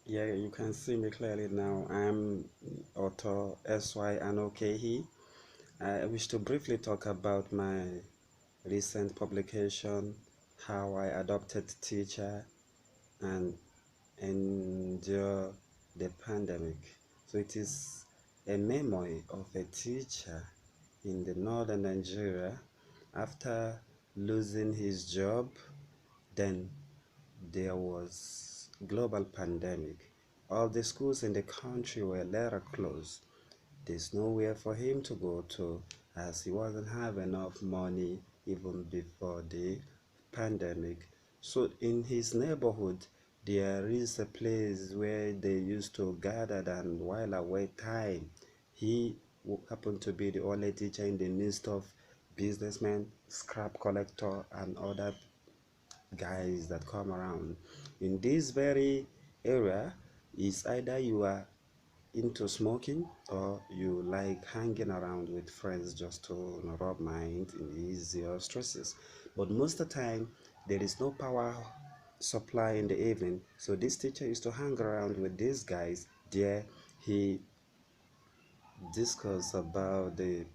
Yeah, you can see me clearly now. I'm author SY Anokehi. I wish to briefly talk about my recent publication, How I Adopted Teacher and Endure the Pandemic. So it is a memoir of a teacher in the northern Nigeria after losing his job. Then there was global pandemic. All the schools in the country were later closed. There's nowhere for him to go to as he wasn't have enough money even before the pandemic. So in his neighborhood there is a place where they used to gather and while away time he happened to be the only teacher in the midst of businessmen, scrap collector and other guys that come around. In this very area, is either you are into smoking or you like hanging around with friends just to rub mind and ease your stresses. But most of the time, there is no power supply in the evening, so this teacher used to hang around with these guys. There, he discussed about the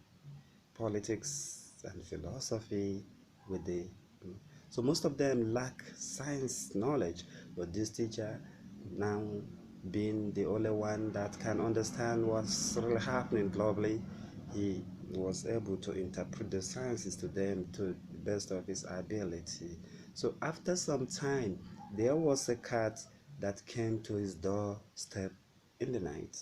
politics and philosophy with the so most of them lack science knowledge, but this teacher, now being the only one that can understand what's really happening globally, he was able to interpret the sciences to them to the best of his ability. So after some time there was a cat that came to his doorstep in the night,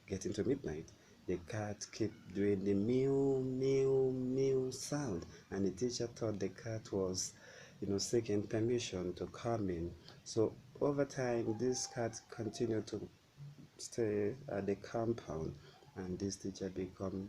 getting to midnight. The cat kept doing the meow meow meow sound, and the teacher thought the cat was, seeking permission to come in. So over time, this cat continued to stay at the compound, and this teacher became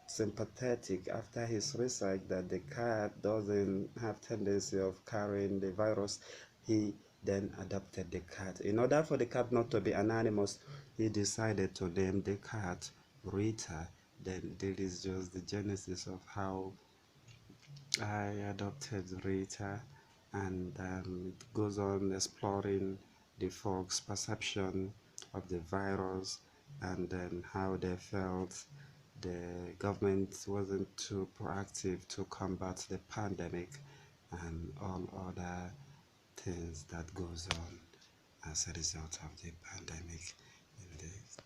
sympathetic after his research that the cat doesn't have tendency of carrying the virus. He then adopted the cat. In order for the cat not to be anonymous, he decided to name the cat Rita. Then this is just the genesis of how I adopted Rita, and it goes on exploring the folks' perception of the virus and then how they felt the government wasn't too proactive to combat the pandemic and all other things that goes on as a result of the pandemic in the